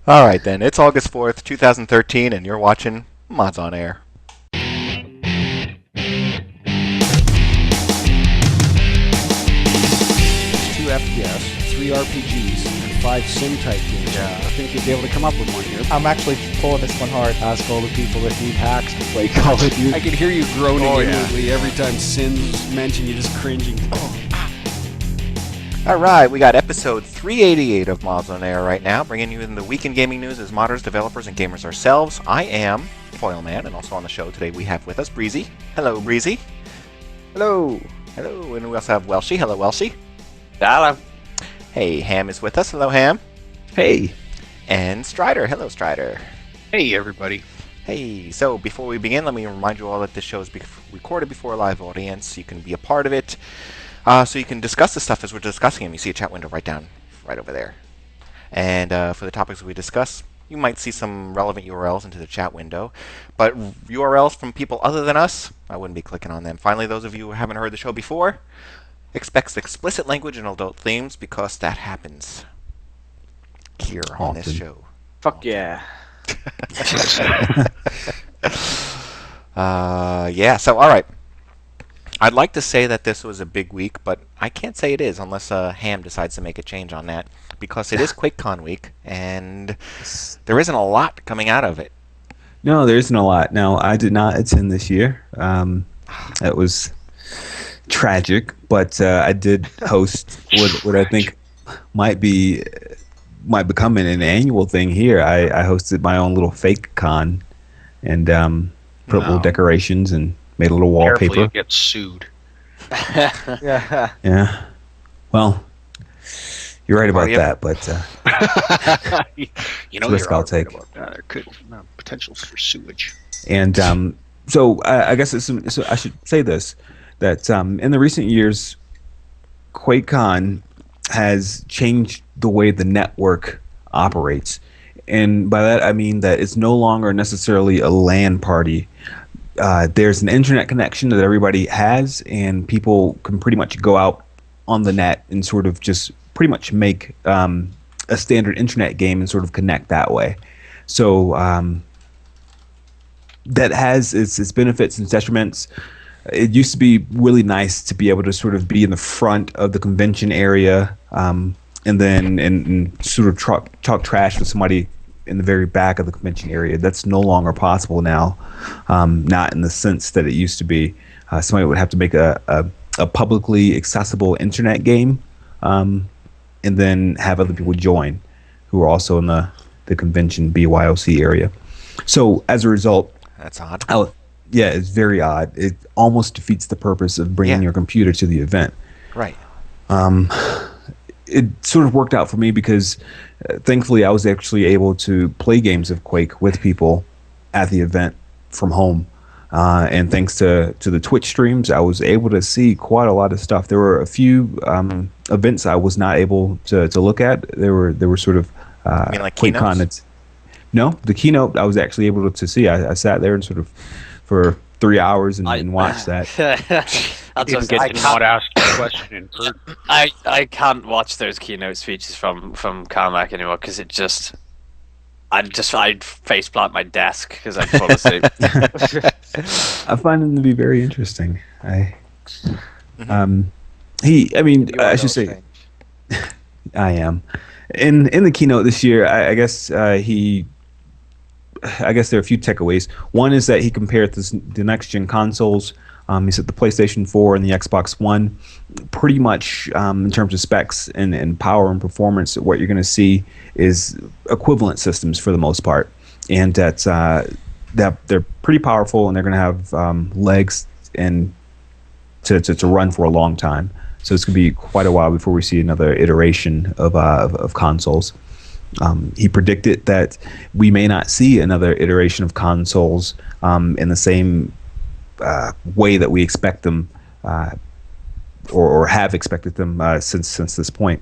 All right, then. It's August 4th, 2013, and you're watching Mods on Air. 2 FPS, 3 RPGs, and 5 sim-type games. Yeah. I think you'd be able to come up with one here. I'm actually pulling this one hard. Ask all the people that need hacks to play Call of Duty. I can hear you groaning inwardly every time Sin's mentioned. You're just cringing. All right, we got episode 388 of Mods on Air right now, bringing you in the week in gaming news as modders, developers, and gamers ourselves. I am foyleman, and also on the show today we have with us Breesy. Hello, Breesy. Hello. Hello, and we also have Welshy. Hello, Welshy. Hello. Hey, Ham is with us. Hello, Ham. Hey. And Stryder. Hello, Stryder. Hey, everybody. Hey, so before we begin, let me remind you all that this show is recorded before a live audience. You can be a part of it, so you can discuss the stuff as we're discussing them. You see a chat window right over there. And for the topics we discuss, you might see some relevant URLs into the chat window. But URLs from people other than us, I wouldn't be clicking on them. Finally, those of you who haven't heard the show before, expects explicit language and adult themes because that happens here on this show. Fuck yeah. Yeah, so all right. I'd like to say that this was a big week, but I can't say it is unless Ham decides to make a change on that, because it is Quake-Con week, and there isn't a lot coming out of it. No, there isn't a lot. No, I did not attend this year. It was tragic, but I did host what I think might become an annual thing here. I hosted my own little fake con and put up little decorations and made a little wallpaper. Careful, you get sued. Yeah. Well, you're right about that, but you know, risk I'll take. There could potential for sewage. And so I guess so I should say this, that in the recent years, Quake-Con has changed the way the network operates. And by that I mean that it's no longer necessarily a LAN party. There's an internet connection that everybody has, and people can pretty much go out on the net and sort of just pretty much make a standard internet game and sort of connect that way. So that has its benefits and detriments. It used to be really nice to be able to sort of be in the front of the convention area and sort of talk trash with somebody in the very back of the convention area. That's no longer possible now, not in the sense that it used to be. Somebody would have to make a publicly accessible internet game and then have other people join who are also in the convention BYOC area. So as a result... That's odd. Yeah, it's very odd. It almost defeats the purpose of bringing your computer to the event. Right. It sort of worked out for me because thankfully I was actually able to play games of Quake with people at the event from home. And thanks to the Twitch streams, I was able to see quite a lot of stuff. There were a few events I was not able to look at. There were sort of you mean like keynotes? No, the keynote I was actually able to see. I sat there and sort of for 3 hours and watched that. I cannot ask you a question in person. I can't watch those keynote speeches from Carmack anymore because I'd face plant my desk because I'd fall asleep. I find them to be very interesting. I should say, I am. In the keynote this year, I guess there are a few takeaways. One is that he compared the next-gen consoles. He said the PlayStation 4 and the Xbox One, pretty much in terms of specs and power and performance, what you're going to see is equivalent systems for the most part. And that they're pretty powerful, and they're going to have legs and to run for a long time. So it's going to be quite a while before we see another iteration of consoles. He predicted that we may not see another iteration of consoles in the same way that we expect them or have expected them since this point,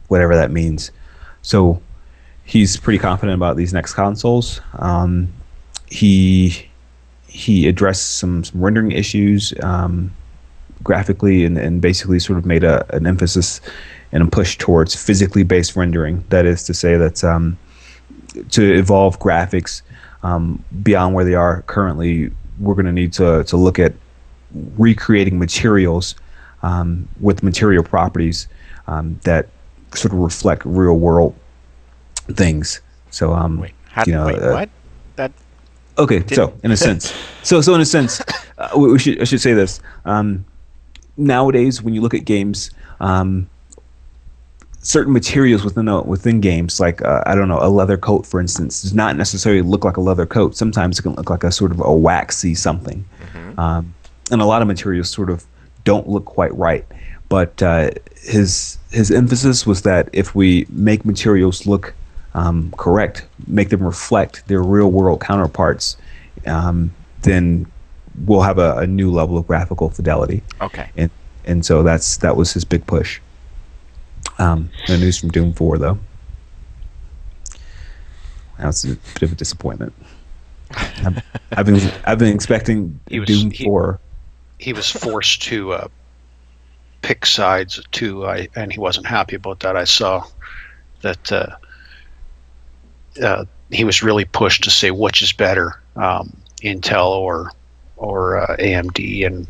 whatever that means. So he's pretty confident about these next consoles. He addressed some rendering issues graphically and basically sort of made an emphasis and a push towards physically based rendering. That is to say that to evolve graphics beyond where they are currently, we're going to need to look at recreating materials with material properties that sort of reflect real world things. So Wait, what? That okay. So in a sense, in a sense, I should say this. Nowadays, when you look at games, certain materials within games, like I don't know, a leather coat, for instance, does not necessarily look like a leather coat. Sometimes it can look like a sort of a waxy something, and a lot of materials sort of don't look quite right. But his emphasis was that if we make materials look correct, make them reflect their real world counterparts, then we'll have a new level of graphical fidelity. Okay. And so that was his big push. No news from Doom 4 though. That's a bit of a disappointment. I've been expecting Doom 4. He was forced to pick sides too, and he wasn't happy about that. I saw that he was really pushed to say which is better, Intel or AMD, and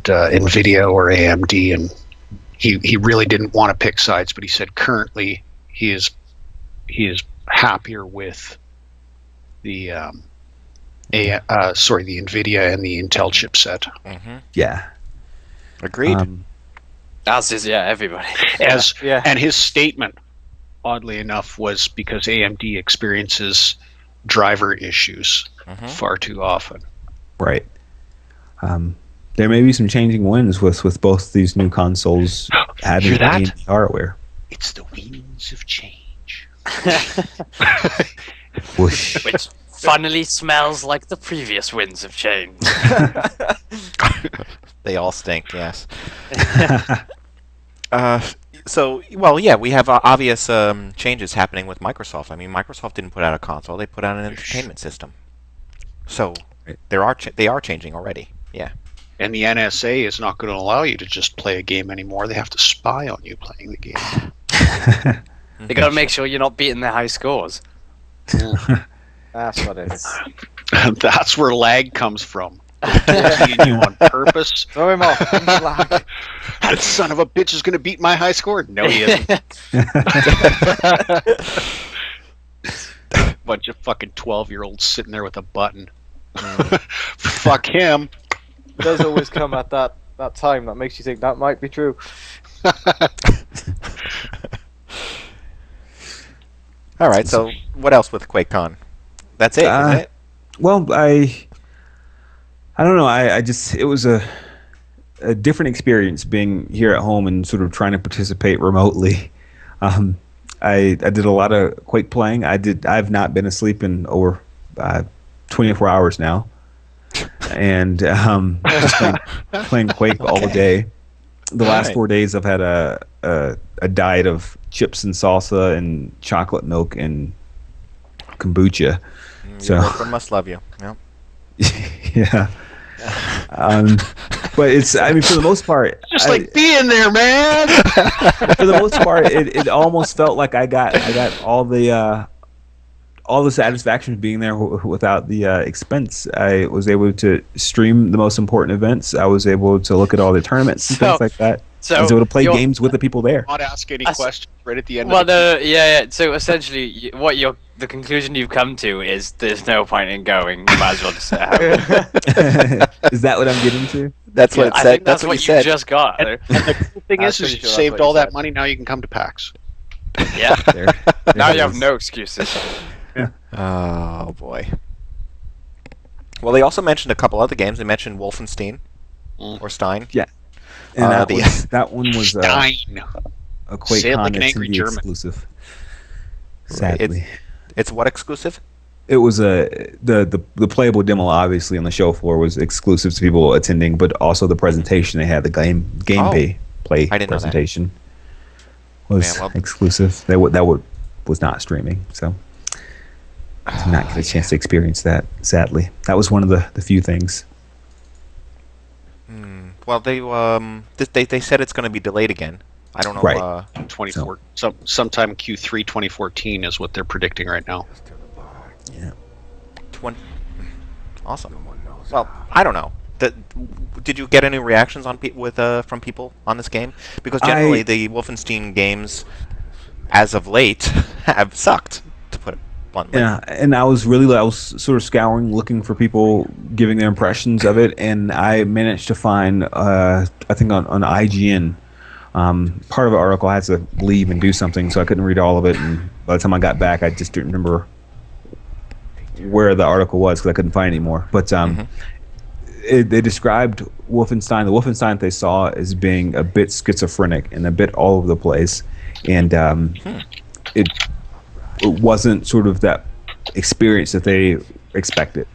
Nvidia or AMD, and he really didn't want to pick sides, but he said currently he is happier with the the Nvidia and the Intel chipset. Mm-hmm. Yeah. Agreed. As is everybody. And his statement, oddly enough, was because AMD experiences driver issues far too often. Right. There may be some changing winds with both these new consoles having AMD hardware. It's the winds of change. Whoosh. Which funnily smells like the previous winds of change. They all stink, yes. We have obvious changes happening with Microsoft. I mean, Microsoft didn't put out a console; they put out an entertainment system. So they are changing already. Yeah. And the NSA is not going to allow you to just play a game anymore. They have to spy on you playing the game. They got to make sure you're not beating their high scores. That's what it is. That's where lag comes from. Seeing you on purpose. Throw him off. That son of a bitch is going to beat my high score. No, he isn't. Bunch of fucking 12-year-olds sitting there with a button. Fuck him. It does always come at that time that makes you think that might be true. All right. So what else with Quake-Con? That's it, isn't it? Well, I don't know. I just, it was a different experience being here at home and sort of trying to participate remotely. I did a lot of Quake playing. I've not been asleep in over 24 hours now, and just playing Quake all day. The last 4 days, I've had a diet of chips and salsa and chocolate milk and kombucha. Your girlfriend must love you. Yep. Yeah. But it's, I mean, for the most part, just like being there, man. For the most part, it almost felt like I got all the satisfaction of being there without the expense. I was able to stream the most important events. I was able to look at all the tournaments and things like that. So I was able to play games with the people there. Not ask any questions right at the end. Well, so essentially, the conclusion you've come to is there's no point in going. You might as well just sit at home. Is that what I'm getting to? That's what it said. I think that's what you said. just got. And the cool thing is you saved all that money. Now you can come to PAX. Yeah. There Now it you have is. no excuses. Oh boy. Well, they also mentioned a couple other games. They mentioned Wolfenstein or Stein. Yeah. And that one was a Quake-Con like an angry German. exclusive. Sadly. It's what exclusive? It was the playable demo, obviously, on the show floor was exclusive to people attending, but also the presentation they had, the gameplay presentation was exclusive. That was not streaming, so I did not get a chance to experience that. Sadly, that was one of the few things. Well, they said it's going to be delayed again. I don't know. Right. 24. Sometime Q3 2014 is what they're predicting right now. Yeah. Awesome. Well, I don't know. Did you get any reactions on from people on this game? Because generally the Wolfenstein games, as of late, have sucked, to put it bluntly. Yeah, and I was sort of scouring, looking for people giving their impressions of it, and I managed to find, I think on IGN, part of the article I had to leave and do something, so I couldn't read all of it, and by the time I got back, I just didn't remember where the article was because I couldn't find it anymore. But they described the Wolfenstein they saw as being a bit schizophrenic and a bit all over the place, and it wasn't sort of that experience that they expected,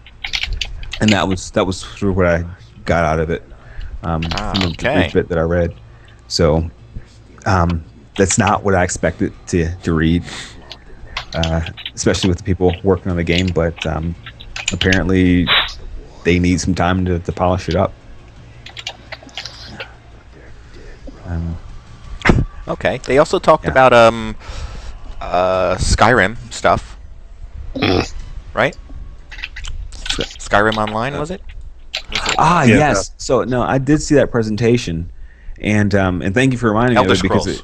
and that was sort of what I got out of it from the brief bit that I read. So that's not what I expected to read, especially with the people working on the game. But apparently, they need some time to polish it up. Okay. They also talked about Skyrim stuff, right? Skyrim Online, was it? Yes. So no, I did see that presentation, and thank you for reminding me of it because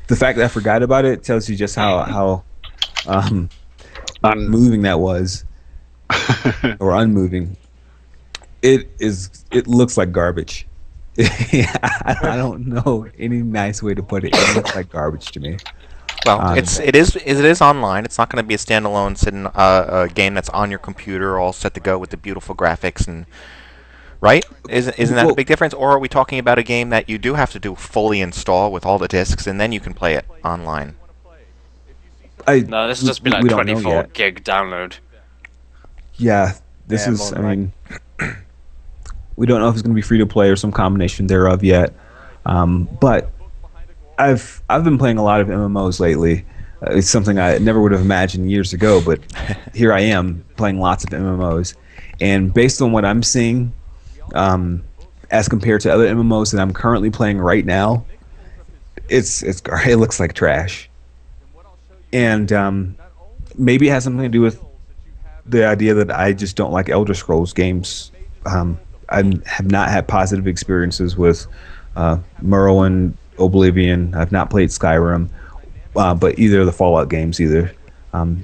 the fact that I forgot about it tells you just how moving that was, or unmoving. It looks like garbage. I don't know any nice way to put it. It looks like garbage to me. Well, it is online. It's not going to be a standalone sitting a game that's on your computer, all set to go with the beautiful graphics and right. Isn't that a big difference? Or are we talking about a game that you do have to do fully install with all the discs and then you can play it online? No, this will just be like 24 gig download. Yeah, this is. I mean, we don't know if it's going to be free to play or some combination thereof yet. But I've been playing a lot of MMOs lately. It's something I never would have imagined years ago, but here I am playing lots of MMOs. And based on what I'm seeing, as compared to other MMOs that I'm currently playing right now, it looks like trash. And maybe it has something to do with the idea that I just don't like Elder Scrolls games. I have not had positive experiences with Morrowind, Oblivion. I've not played Skyrim, but either of the Fallout games either.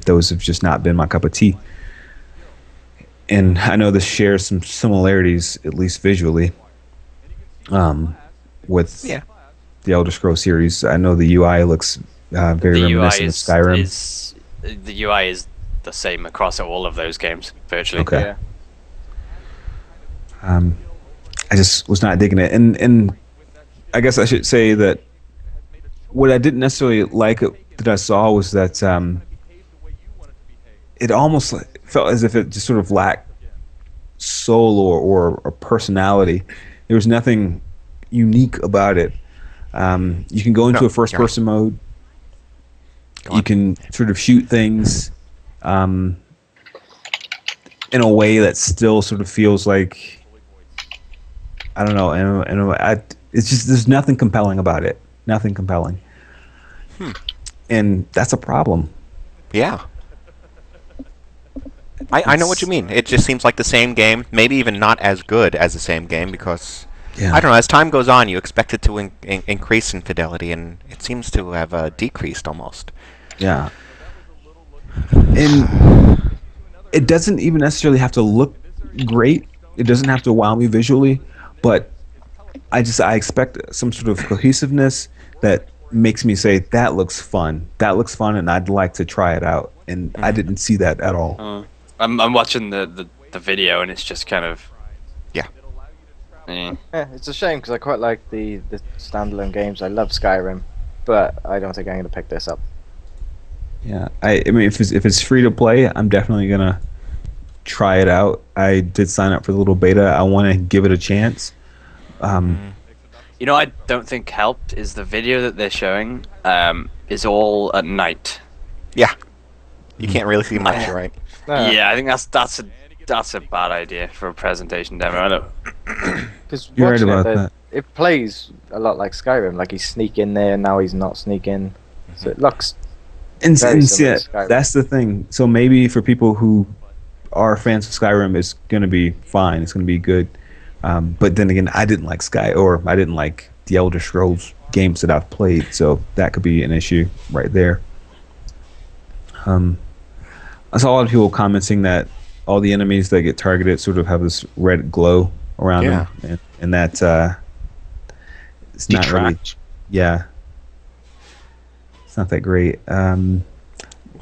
Those have just not been my cup of tea. And I know this shares some similarities, at least visually, with the Elder Scrolls series. I know the UI looks very reminiscent of Skyrim. The UI is the same across all of those games, virtually. Okay. Yeah. I just was not digging it, and I guess I should say that what I didn't necessarily like that I saw was that it almost felt as if it just sort of lacked soul or personality. There was nothing unique about it. You can go into a first-person mode. You can sort of shoot things in a way that still sort of feels like, I don't know. It's just there's nothing compelling about it. Nothing compelling. And that's a problem. Yeah. I know what you mean. It just seems like the same game, maybe even not as good as the same game because, I don't know, as time goes on, you expect it to increase in fidelity, and it seems to have decreased almost. Yeah. And it doesn't even necessarily have to look great. It doesn't have to wow me visually, but I expect some sort of cohesiveness that makes me say, that looks fun. That looks fun, and I'd like to try it out. And I didn't see that at all. I'm watching the video, and it's just kind of... Yeah. Yeah, it's a shame, because I quite like the standalone games. I love Skyrim, but I don't think I'm going to pick this up. Yeah, I mean, if it's free to play, I'm definitely going to try it out. I did sign up for the little beta. I want to give it a chance. You know, I don't think helped is the video that they're showing is all at night. Yeah, you can't really see much, right? Yeah, I think that's That's a bad idea for a presentation demo, I know. Because You're right about that. it plays a lot like Skyrim. Like he's sneak in there, now he's not sneaking. So it looks. And Very see, similar to Skyrim. that's the thing. So maybe for people who are fans of Skyrim, it's going to be fine. It's going to be good. But then again, I didn't like I didn't like the Elder Scrolls games that I've played, so that could be an issue right there. I saw a lot of people commenting that all the enemies that get targeted sort of have this red glow around them, and that it's not really. Yeah, it's not that great.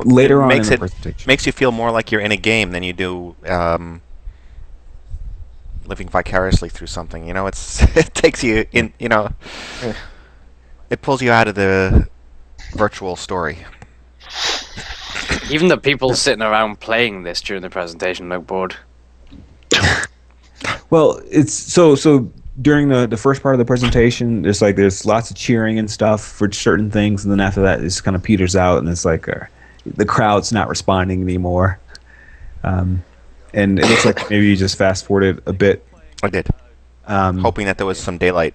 Later on in the presentation, makes you feel more like you're in a game than you do living vicariously through something. You know, it takes you in. You know, it pulls you out of the virtual story. Even the people sitting around playing this during the presentation look bored. Well, it's so during the first part of the presentation, there's lots of cheering and stuff for certain things, and then after that, it just kind of peters out, and it's like the crowd's not responding anymore. And it looks like maybe you just fast forwarded a bit. I did, hoping that there was some daylight.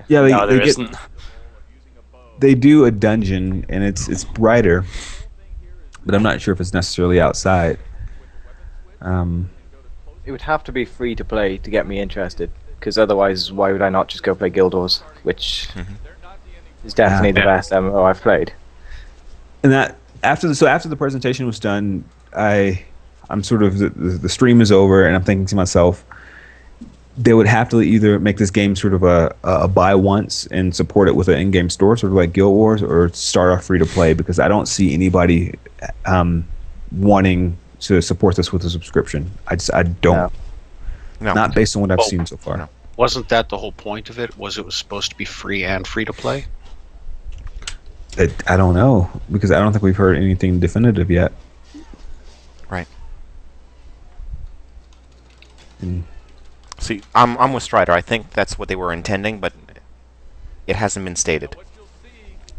Yeah, No, there isn't. They do a dungeon, and it's brighter, but I'm not sure if it's necessarily outside. It would have to be free to play to get me interested, because otherwise, why would I not just go play Guild Wars, which is definitely the best MMO I've played. And that after the presentation was done, I'm sort of the stream is over, and I'm thinking to myself, they would have to either make this game sort of a buy once and support it with an in-game store, sort of like Guild Wars, or start off free to play, because I don't see anybody wanting to support this with a subscription. I don't. No. Not based on what I've seen so far. No. Wasn't that the whole point of it? Was supposed to be free and free to play? I don't know, because I don't think we've heard anything definitive yet. Right. Mm. See, I'm with Stryder. I think that's what they were intending, but it hasn't been stated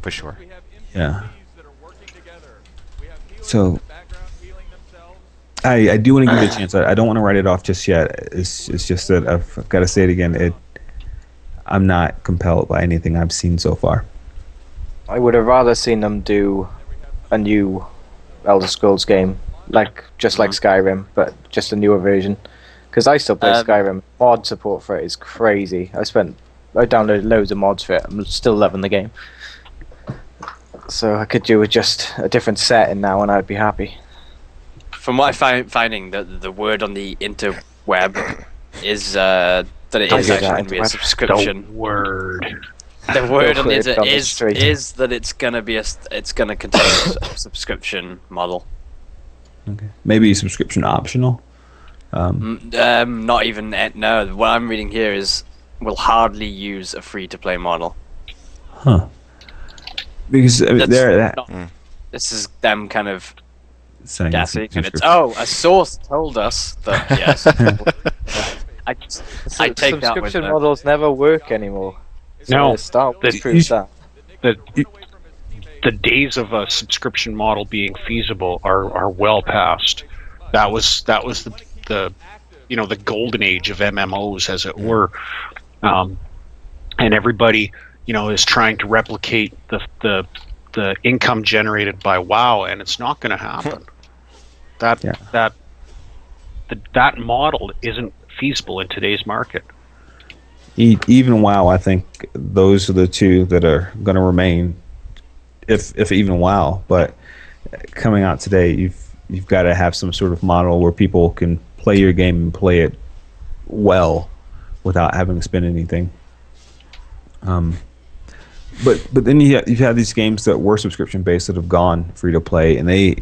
for sure. Yeah. So I do want to give it a chance. I don't want to write it off just yet. It's just that I've got to say it again. I'm not compelled by anything I've seen so far. I would have rather seen them do a new Elder Scrolls game, like Skyrim, but just a newer version. Because I still play Skyrim. Mod support for it is crazy. I downloaded loads of mods for it. I'm still loving the game. So I could do with just a different setting now, and I'd be happy. From what I'm finding, the word on the interweb is that it is actually going to be a subscription. The word on the internet is that it's going to contain a subscription model. Okay. Maybe subscription optional. Not even no. What I'm reading here is will hardly use a free-to-play model. Huh. Because this is them kind of saying guessing, and it's a source told us that yes. I take that with subscription models never work anymore. No, Star Wars proves that. The days of a subscription model being feasible are well past. That was the golden age of MMOs, as it were, and everybody is trying to replicate the income generated by WoW, and it's not going to happen. That model isn't feasible in today's market. Even WoW, I think those are the two that are going to remain, if even WoW. But coming out today, you've got to have some sort of model where people can play your game and play it well without having to spend anything. But then you've had these games that were subscription based that have gone free to play, and they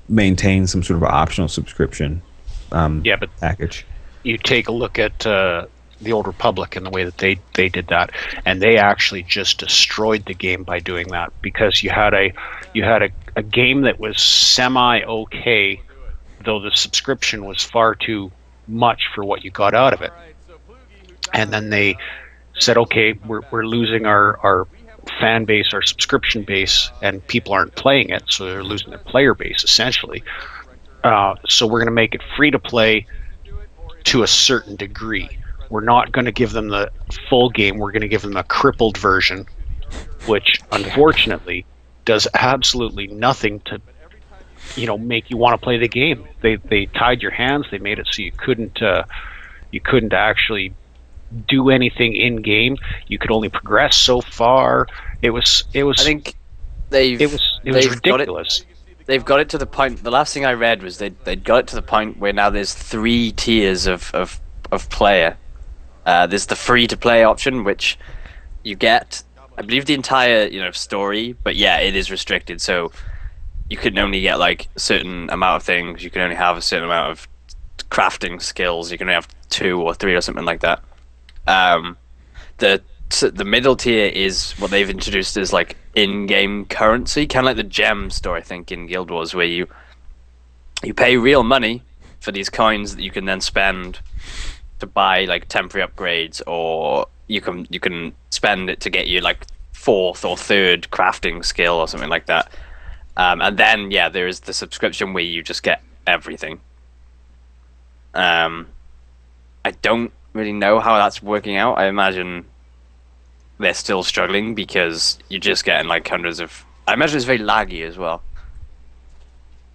maintain some sort of optional subscription package. You take a look at the Old Republic and the way that they did that, and they actually just destroyed the game by doing that, because you had a game that was semi okay, though the subscription was far too much for what you got out of it. And then they said, okay, we're losing our fan base, our subscription base, and people aren't playing it, so they're losing their player base essentially. So we're going to make it free to play to a certain degree. We're not going to give them the full game. We're going to give them a crippled version, which unfortunately does absolutely nothing to, make you want to play the game. They tied your hands. They made it so you couldn't actually do anything in game. You could only progress so far. It was. I think it was ridiculous. They've got it to the point. The last thing I read was they'd got it to the point where now there's 3 tiers of player. There's the free to play option, which you get, I believe, the entire story, but yeah, it is restricted. So you can only get like a certain amount of things. You can only have a certain amount of crafting skills. You can only have 2 or 3 or something like that. The middle tier is what they've introduced as like in-game currency, kind of like the gem store, I think, in Guild Wars, where you pay real money for these coins that you can then spend to buy like temporary upgrades, or you can spend it to get you like 4th or 3rd crafting skill or something like that. And then there is the subscription where you just get everything. I don't really know how that's working out. I imagine they're still struggling because you're just getting like hundreds of. I imagine it's very laggy as well.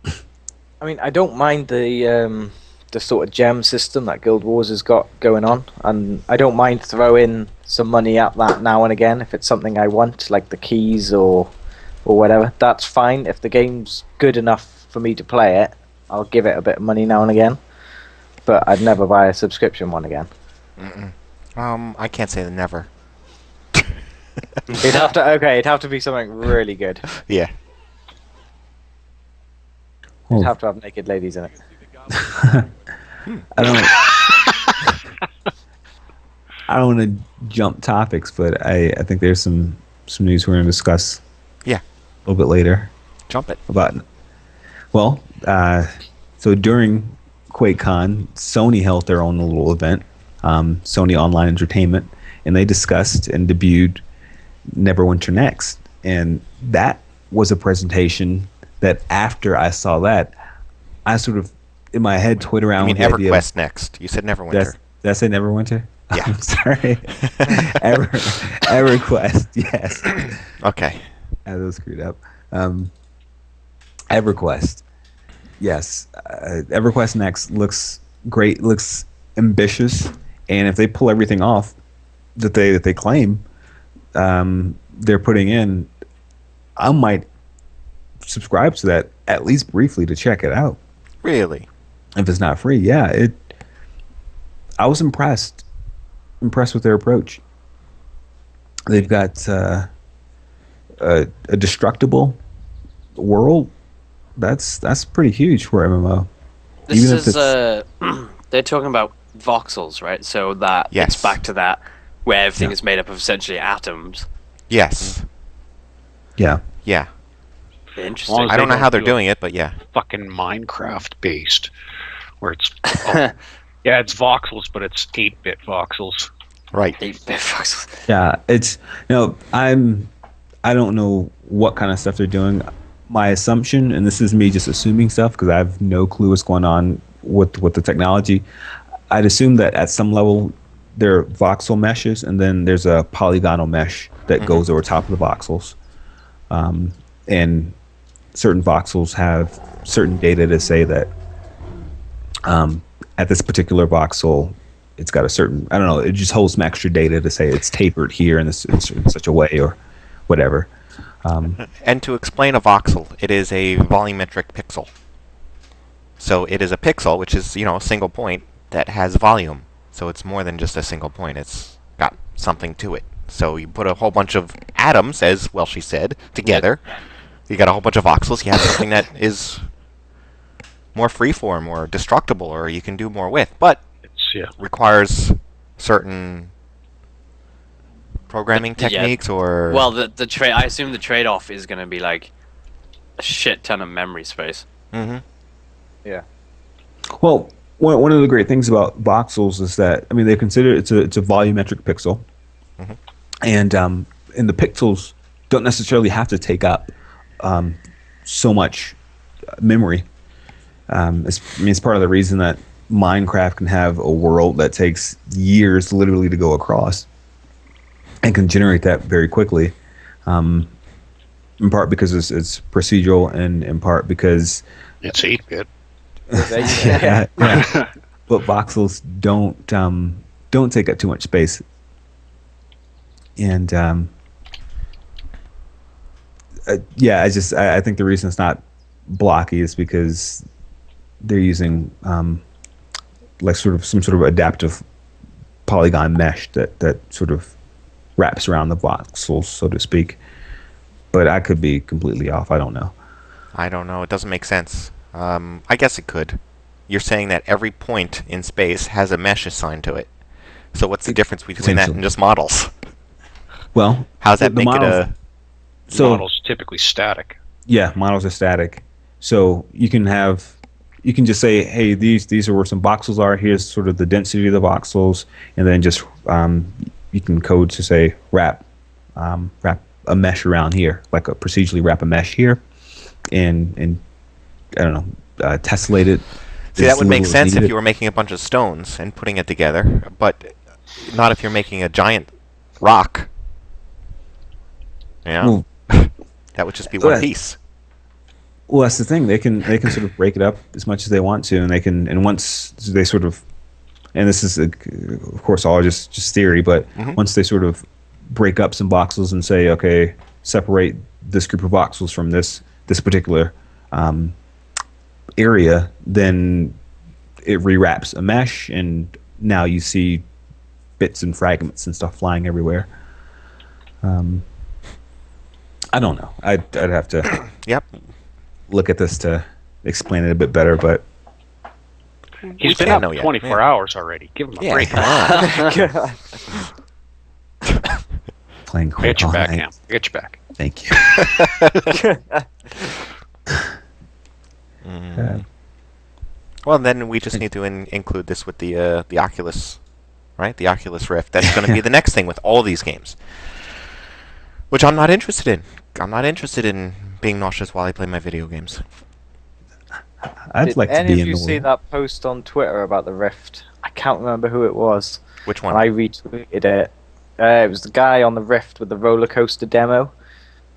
I mean, I don't mind the sort of gem system that Guild Wars has got going on, and I don't mind throwing some money at that now and again if it's something I want, like the keys or whatever. That's fine. If the game's good enough for me to play it, I'll give it a bit of money now and again. But I'd never buy a subscription one again. I can't say never. It'd have to be something really good. Yeah. It'd have to have naked ladies in it. I don't want to jump topics, but I think there's some news we're going to discuss. Yeah. A little bit later. Jump it. So during Quake-Con, Sony held their own little event, Sony Online Entertainment, and they discussed and debuted Neverwinter Next. And that was a presentation that after I saw that, I sort of, in my head, toyed around with the idea. EverQuest Next. You said Neverwinter. Did I say Neverwinter? Yeah. I'm sorry. EverQuest, yes. Okay. I was screwed up. EverQuest. Yes. EverQuest Next looks great, looks ambitious, and if they pull everything off that they claim they're putting in, I might subscribe to that at least briefly to check it out. Really? If it's not free, yeah. I was impressed with their approach. They've got a destructible world. That's pretty huge for MMO. This is they're talking about voxels, right? So that it's back to that where everything is made up of essentially atoms. Yes. Yeah. Yeah. Interesting. I don't know how they're doing it, but yeah. Fucking Minecraft based, where it's it's voxels, but it's 8-bit voxels. Right. 8-bit voxels. Yeah, it's I don't know what kind of stuff they're doing. My assumption, and this is me just assuming stuff because I have no clue what's going on with the technology. I'd assume that at some level there are voxel meshes, and then there's a polygonal mesh that goes over top of the voxels. And certain voxels have certain data to say that at this particular voxel, it's got a certain, I don't know, it just holds some extra data to say it's tapered here in such a way or whatever. And to explain a voxel, it is a volumetric pixel. So it is a pixel, which is, a single point that has volume. So it's more than just a single point. It's got something to it. So you put a whole bunch of atoms, as Welshy said, together. You got a whole bunch of voxels. You have something that is more freeform or destructible, or you can do more with. But it requires certain programming techniques, or well, I assume the trade-off is going to be like a shit ton of memory space. Mm-hmm. Yeah. Well, one of the great things about voxels is that they consider it's a volumetric pixel, and the pixels don't necessarily have to take up so much memory. it's part of the reason that Minecraft can have a world that takes years literally to go across and can generate that very quickly. In part because it's procedural, and in part because it's 8-bit. yeah. But voxels don't take up too much space, and I think the reason it's not blocky is because they're using like sort of some sort of adaptive polygon mesh that sort of wraps around the voxels, so to speak. But I could be completely off. I don't know. It doesn't make sense. I guess it could. You're saying that every point in space has a mesh assigned to it. So what's the difference between that and just models? Well, how's that make it a... So models typically static. Yeah, models are static. So you can just say, hey, these are where some voxels are. Here's sort of the density of the voxels, and then just you can code to say wrap a mesh around here, like a procedurally wrap a mesh here, and I don't know, tessellate it. See, that would make sense if you were making a bunch of stones and putting it together, but not if you're making a giant rock. Yeah, well, that would just be one piece. Well, that's the thing. They can sort of break it up as much as they want to, and once they sort of, and this is of course all just theory, but once they sort of break up some voxels and say, okay, separate this group of voxels from this particular area, then it rewraps a mesh, and now you see bits and fragments and stuff flying everywhere. I don't know. I'd have to look at this to explain it a bit better, but he's been up 24 hours already. Give him a break. Come on. Playing Quake-Con. Get your back, Cam. Get your back. Thank you. Well, then we just need to include this with the Oculus, right? The Oculus Rift. That's going to be the next thing with all these games, which I'm not interested in. I'm not interested in being nauseous while I play my video games. Did any of you see that post on Twitter about the Rift? I can't remember who it was. Which one? And I retweeted it. It was the guy on the Rift with the roller coaster demo.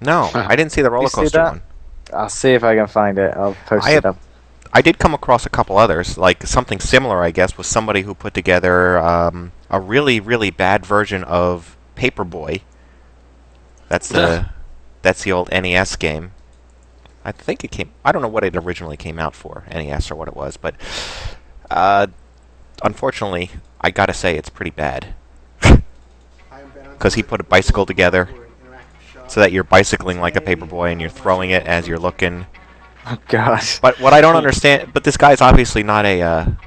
No, I didn't see the roller coaster one. I'll see if I can find it. I'll post it up. I did come across a couple others, like something similar, I guess, was somebody who put together a really, really bad version of Paperboy. That's the old NES game. I think it came... I don't know what it originally came out for, NES or what it was, but unfortunately, I gotta say it's pretty bad. Because he put a bicycle together so that you're bicycling like a Paperboy and you're throwing it as you're looking. Oh gosh. But what I don't understand... But this guy's obviously not a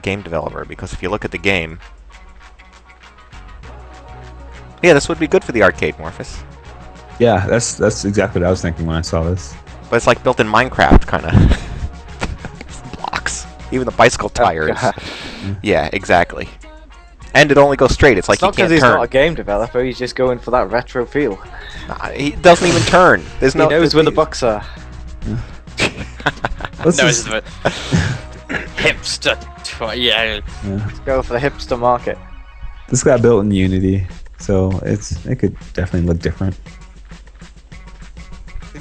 game developer, because if you look at the game... Yeah, this would be good for the arcade, Morphus. Yeah, that's exactly what I was thinking when I saw this. But it's like built in Minecraft, kind of. Blocks. Even the bicycle tires. Yeah, exactly. And it only goes straight. It's like you can't turn. It's not because he's not a game developer. He's just going for that retro feel. Nah, he doesn't even turn. He knows where the bucks are. Hipster. Yeah. Let's go for the hipster market. This got built in Unity, so it could definitely look different.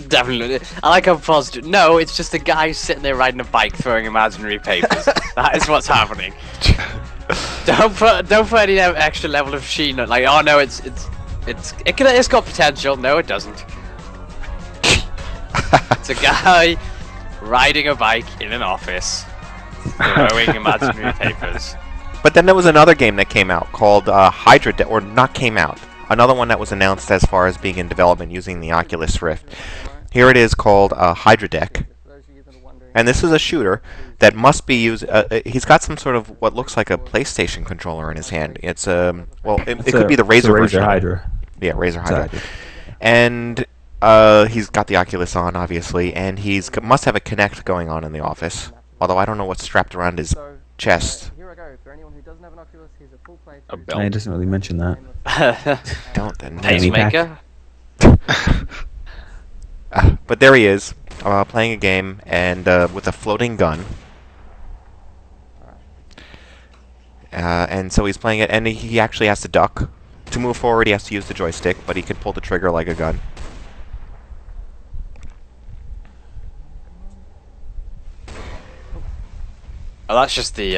Definitely. I like how positive. No, it's just a guy sitting there riding a bike throwing imaginary papers. That is what's happening. Don't put any extra level of sheen. Like, oh no, it's got potential. No, it doesn't. It's a guy riding a bike in an office throwing imaginary papers. But then there was another game that came out called HydraDeck, or not came out. Another one that was announced as far as being in development using the Oculus Rift. Here it is called HydraDeck. And this is a shooter that must be used... he's got some sort of what looks like a PlayStation controller in his hand. It's well, it could be the Razer version. Hydra. Yeah, Razer Hydra. Exactly. And he's got the Oculus on, obviously, and must have a Kinect going on in the office. Although I don't know what's strapped around his chest. Here I go. For anyone who doesn't have an Oculus, here's a full playthrough. A belt. It doesn't really mention that. Don't then. Pacemaker. But there he is. playing a game and with a floating gun. And so he's playing it, and he actually has to duck. To move forward, he has to use the joystick, but he can pull the trigger like a gun. Oh, that's just the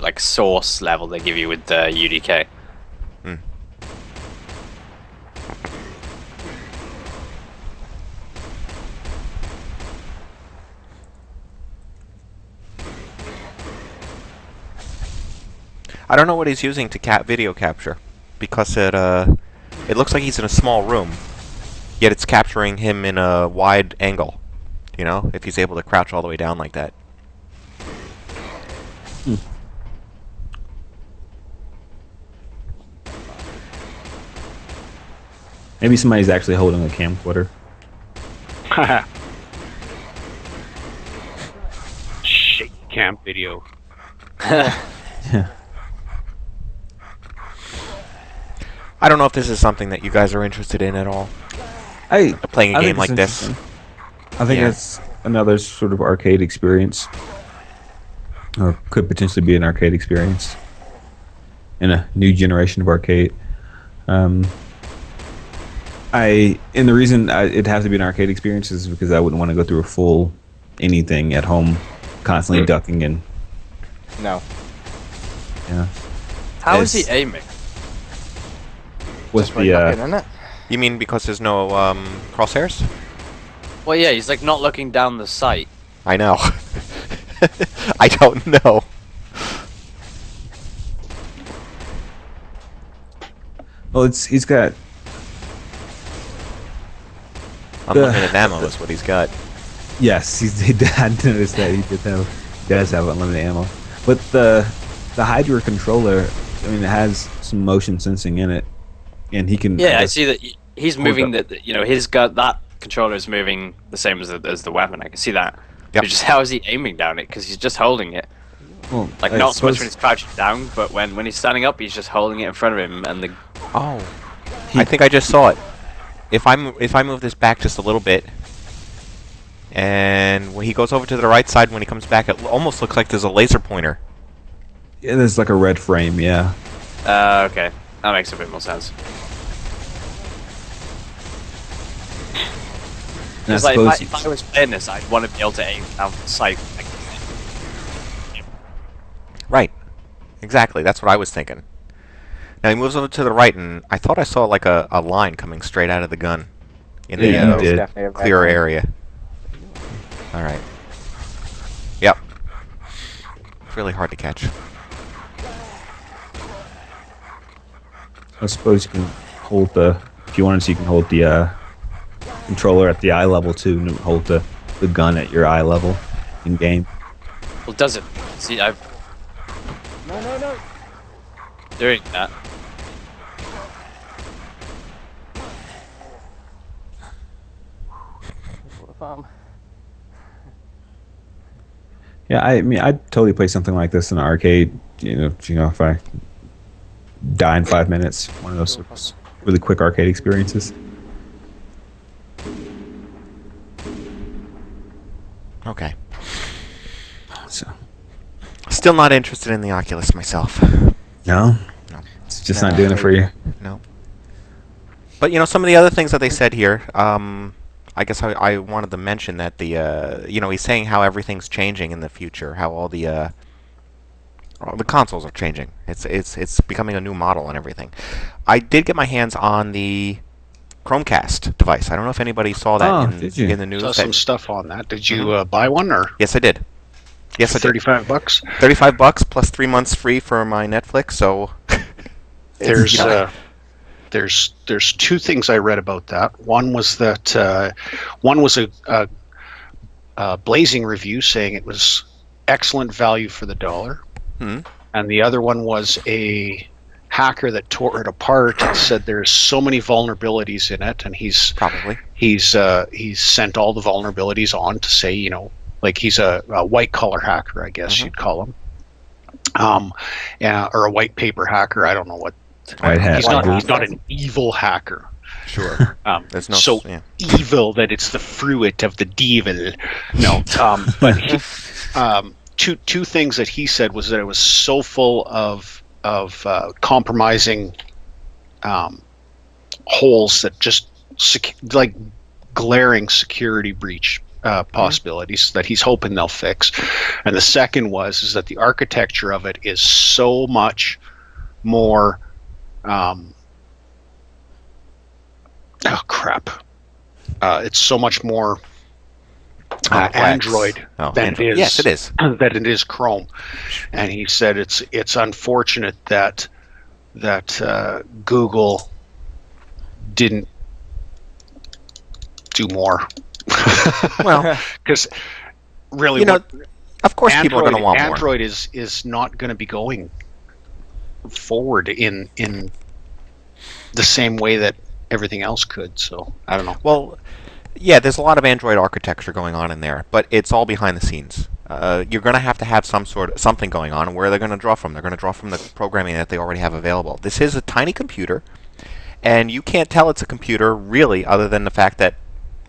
like source level they give you with the UDK. Hmm. I don't know what he's using to video capture, because it looks like he's in a small room, yet it's capturing him in a wide angle. You know, if he's able to crouch all the way down like that. Hmm. Maybe somebody's actually holding a camcorder. Shake cam video. Yeah. I don't know if this is something that you guys are interested in at all. Playing a game like this. I think it's another sort of arcade experience, or could potentially be an arcade experience in a new generation of arcade. And the reason it'd have to be an arcade experience is because I wouldn't want to go through a full anything at home, constantly ducking and. No. Yeah. How is he aiming? With the You mean because there's no crosshairs? Well, yeah, he's like not looking down the sight. I know. I don't know. Well, he's got unlimited ammo is what he's got. Yes, I noticed that he does have unlimited ammo. But the Hydra controller, I mean, it has some motion sensing in it, and he can. Yeah, I see that he's moving. You know, that controller is moving the same as the weapon. I can see that. Yep. But just how is he aiming down it? Because he's just holding it. Well, like not so much when he's crouching down, but when he's standing up, he's just holding it in front of him, and the. Oh. I think I just saw it. If I move this back just a little bit, and when he goes over to the right side, when he comes back, it almost looks like there's a laser pointer. Yeah, there's like a red frame. Yeah. Okay, that makes a bit more sense. Because like, if I was playing this, I'd want to be able to aim down the sight. Right. Exactly. That's what I was thinking. Now he moves over to the right, and I thought I saw like a line coming straight out of the gun in the clearer area. All right. Yep. It's really hard to catch. I suppose you can hold if you wanted to, you can hold the controller at the eye level too, and hold the gun at your eye level in game. Well, does it? See, I've. No. Doing that. Yeah, I mean, I'd totally play something like this in an arcade. You know, if I die in 5 minutes, one of those really quick arcade experiences. Okay. So, still not interested in the Oculus myself. No, no, it's just not doing it for you. No. But you know, some of the other things that they said here. I guess I wanted to mention that he's saying how everything's changing in the future, how all the consoles are changing. It's becoming a new model and everything. I did get my hands on the Chromecast device. I don't know if anybody saw that in the news. Saw some stuff on that. Did you buy one or? Yes, I did. Yes, I did. $35. $35 plus 3 months free for my Netflix. So There's two things I read about that. One was that a blazing review saying it was excellent value for the dollar, and the other one was a hacker that tore it apart and said there's so many vulnerabilities in it, and he's sent all the vulnerabilities on to say, you know, like he's a white collar hacker, I guess you'd call him, or a white paper hacker. I don't know what. He's not an evil hacker. Sure. There's no so evil that it's the fruit of the devil. No, but two things that he said was that it was so full of compromising holes that just like glaring security breach possibilities that he's hoping they'll fix. And the second is that the architecture of it is so much more it's so much more Android than it is. Yes, it is. That it is Chrome. And he said it's unfortunate that Google didn't do more. Well, because really, of course, people are going to want more. Android is not going to be going forward in the same way that everything else could. So I don't know. Well, yeah, there's a lot of Android architecture going on in there, but it's all behind the scenes. You're going to have something going on. And where they're going to draw from? They're going to draw from the programming that they already have available. This is a tiny computer, and you can't tell it's a computer really, other than the fact that,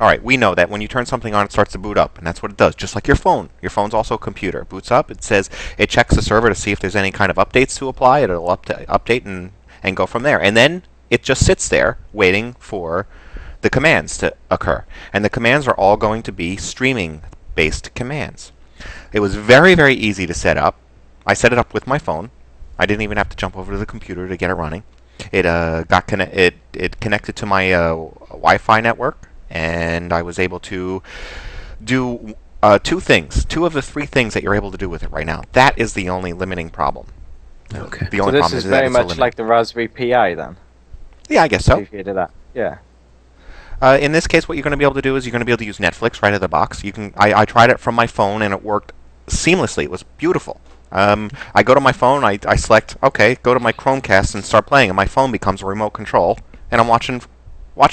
all right, we know that when you turn something on, it starts to boot up, and that's what it does. Just like your phone. Your phone's also a computer. It boots up. It says it checks the server to see if there's any kind of updates to apply. It'll update and go from there, and then it just sits there waiting for the commands to occur. And the commands are all going to be streaming-based commands. It was very, very easy to set up. I set it up with my phone. I didn't even have to jump over to the computer to get it running. It it connected to my Wi-Fi network, and I was able to do two things. Two of the three things that you're able to do with it right now. That is the only limiting problem. Okay. The only so problem this is very much like the Raspberry Pi then? Yeah, I guess so. If you did that. Yeah. In this case, what you're going to be able to do is you're going to be able to use Netflix right out of the box. I tried it from my phone, and it worked seamlessly. It was beautiful. I go to my phone, I select, okay, go to my Chromecast and start playing, and my phone becomes a remote control, and I'm watching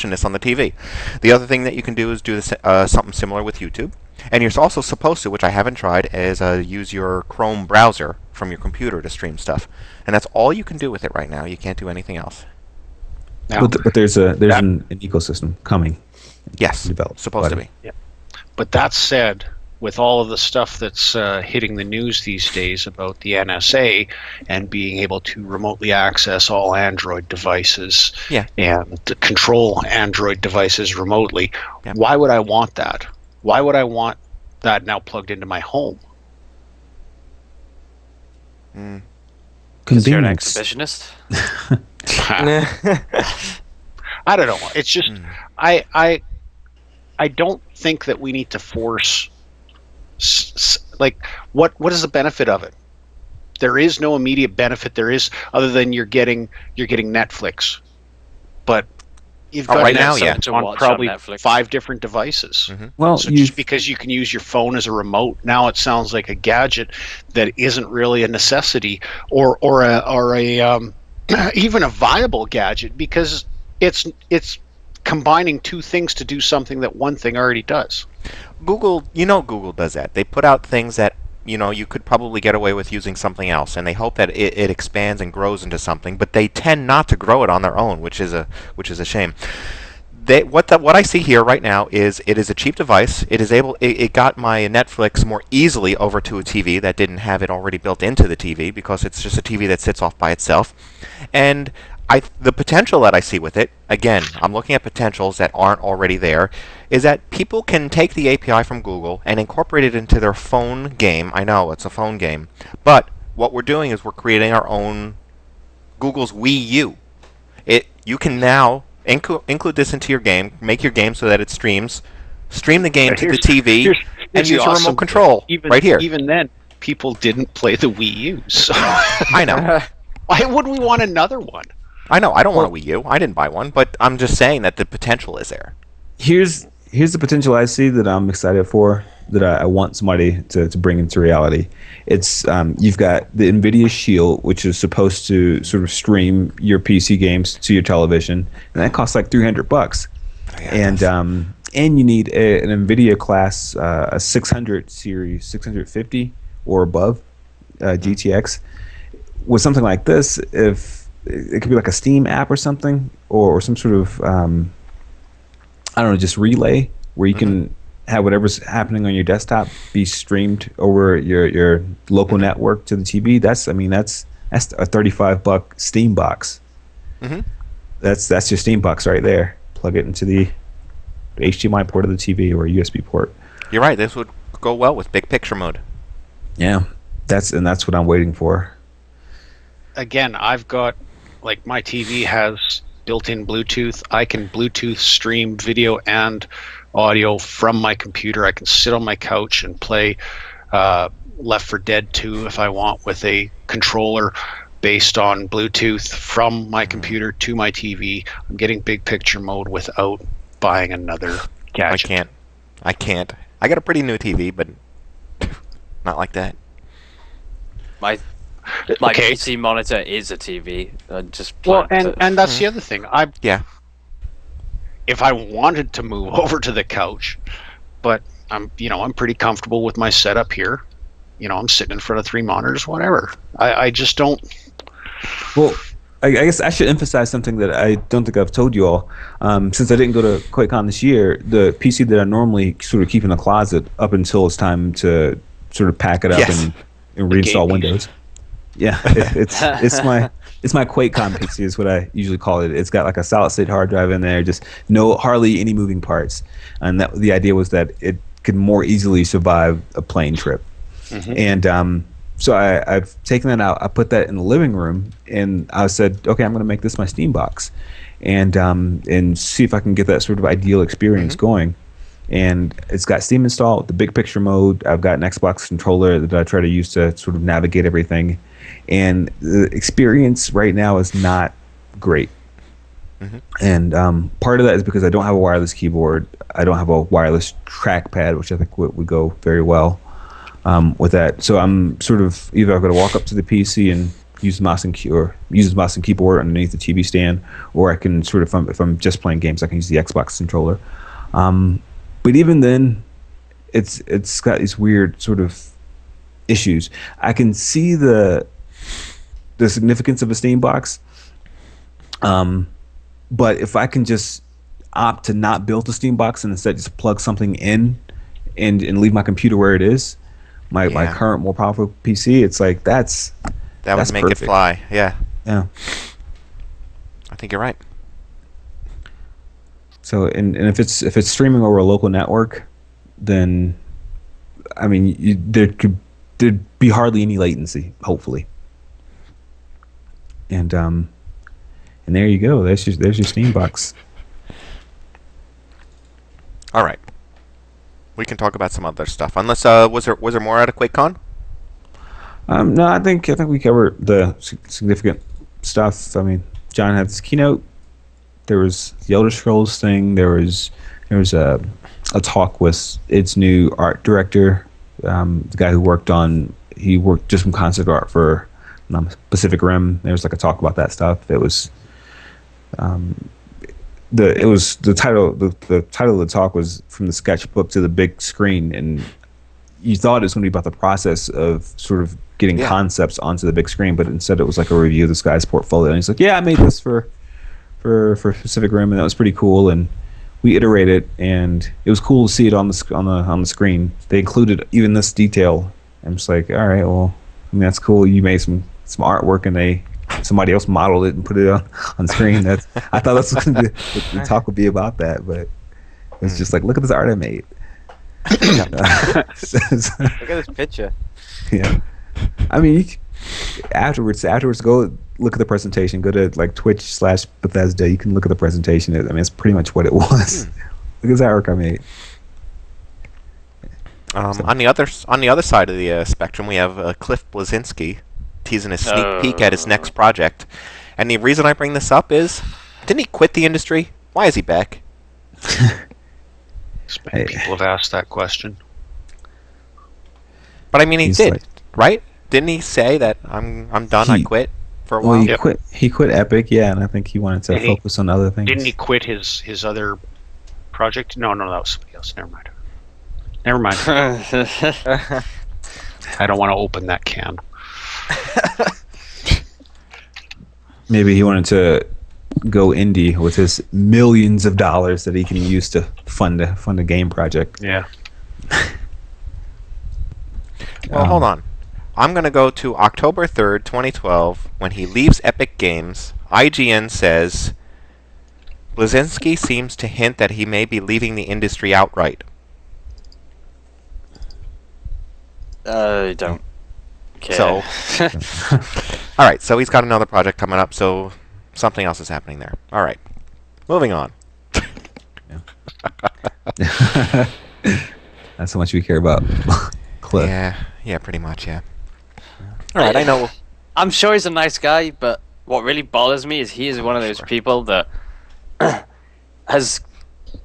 this on the TV. The other thing that you can do is do this, something similar with YouTube. And you're also supposed to, which I haven't tried, is use your Chrome browser from your computer to stream stuff. And that's all you can do with it right now. You can't do anything else. Now, but there's an ecosystem coming. Yes, developed, supposed to be. Yeah. But that said, with all of the stuff that's hitting the news these days about the NSA and being able to remotely access all Android devices and control Android devices remotely, why would I want that? Why would I want that now plugged into my home? Because you're an exhibitionist? I don't know. It's just I don't think that we need to force like what is the benefit of it? There is no immediate benefit. There is, other than you're getting Netflix, but you've got right now, on probably 5 different devices. Mm-hmm. Well, so just because you can use your phone as a remote, now it sounds like a gadget that isn't really a necessity or a even a viable gadget, because it's combining two things to do something that one thing already does. Google does that. They put out things that you could probably get away with using something else, and they hope that it expands and grows into something, but they tend not to grow it on their own, which is a shame. What I see here right now is it is a cheap device. It got my Netflix more easily over to a TV that didn't have it already built into the TV, because it's just a TV that sits off by itself. And the potential that I see with it, again, I'm looking at potentials that aren't already there, is that people can take the API from Google and incorporate it into their phone game. I know, it's a phone game. But what we're doing is we're creating our own Google's Wii U. You can now include this into your game, make your game so that it stream the game to the TV, and use your remote control right here. Even then, people didn't play the Wii U. So I know. Why would we want another one? I know. I don't want a Wii U. I didn't buy one, but I'm just saying that the potential is there. Here's the potential I see that I'm excited for, that I want somebody to bring into reality. It's you've got the NVIDIA Shield, which is supposed to sort of stream your PC games to your television, and that costs like $300. And you need an NVIDIA class, a 600 series, 650 or above GTX. With something like this, if it could be like a Steam app or something, or some sort of I don't know, just relay where you can have whatever's happening on your desktop be streamed over your local network to the TV. That's a $35 Steam box. That's your Steam box right there. Plug it into the HDMI port of the TV or a USB port. You're right. This would go well with big picture mode. Yeah, that's what I'm waiting for. Again, I've got, like, my TV has built-in Bluetooth. I can Bluetooth stream video and audio from my computer. I can sit on my couch and play Left 4 Dead 2 if I want with a controller based on Bluetooth from my computer to my TV. I'm getting big picture mode without buying another gadget. I can't. I got a pretty new TV, but not like that. My PC monitor is a TV. And that's the other thing. Yeah. If I wanted to move over to the couch, but I'm pretty comfortable with my setup here. I'm sitting in front of 3 monitors, whatever. I just don't. Well, I guess I should emphasize something that I don't think I've told you all. Since I didn't go to Quake-Con this year, the PC that I normally sort of keep in the closet up until it's time to sort of pack it up and reinstall Windows. Yeah, it's my Quake-Con PC is what I usually call it. It's got like a solid state hard drive in there, just hardly any moving parts, and the idea was that it could more easily survive a plane trip. And so I've taken that out. I put that in the living room, and I said, okay, I'm going to make this my Steam box, and see if I can get that sort of ideal experience going. And it's got Steam installed, the big picture mode. I've got an Xbox controller that I try to use to sort of navigate everything. And the experience right now is not great. And part of that is because I don't have a wireless keyboard. I don't have a wireless trackpad, which I think would go very well with that. So I'm sort of either I've got to walk up to the PC and use the mouse and keyboard underneath the TV stand, or I can sort of, if I'm just playing games, I can use the Xbox controller. But even then, it's got these weird sort of issues. I can see the significance of a Steam box, but if I can just opt to not build a Steam box and instead just plug something in and leave my computer where it is, my current more powerful PC, it's like that would make perfect. It fly. Yeah. I think you're right. So and if it's streaming over a local network, then I mean there'd be hardly any latency, hopefully. And there you go. There's your Steam box. All right. We can talk about some other stuff. Unless was there more out of Quake-Con? No, I think we covered the significant stuff. I mean, John had this keynote. There was the Elder Scrolls thing. There was a talk with its new art director, the guy who he worked just some concept art for Pacific Rim. There was like a talk about that stuff. It was the title of the talk was From the Sketchbook to the Big Screen, and you thought it was going to be about the process of sort of getting concepts onto the big screen, but instead it was like a review of this guy's portfolio. And he's like, "Yeah, I made this for Pacific Rim, and that was pretty cool." And we iterated, and it was cool to see it on the screen. They included even this detail. I'm just like, all right, well, I mean, that's cool. You made some artwork, and somebody else modeled it and put it on screen. I thought that's what the talk would be about that, but it's just like, look at this art I made. Look at this picture. Yeah, I mean, afterwards, go look at the presentation. Go to like Twitch/Bethesda. You can look at the presentation. I mean, it's pretty much what it was. Look at that artwork I made. On the other side of the spectrum, we have Cliff Bleszinski teasing a sneak peek at his next project. And the reason I bring this up is, didn't he quit the industry? Why is he back? Many people have asked that question. But I mean, he did, right? Didn't he say that I'm done? I quit for a while. He quit Epic, yeah, and I think he wanted to focus on other things. Didn't he quit his other project? No, that was somebody else. Never mind. I don't want to open that can. Maybe he wanted to go indie with his millions of dollars that he can use to fund a game project. Yeah. Well, hold on. I'm going to go to October 3rd, 2012, when he leaves Epic Games. IGN says, Bleszinski seems to hint that he may be leaving the industry outright. Don't care. So, all right, so he's got another project coming up, so something else is happening there. All right, moving on. That's how much we care about Cliff. Yeah, pretty much, yeah. All right, I know. I'm sure he's a nice guy, but what really bothers me is he is one of those people that has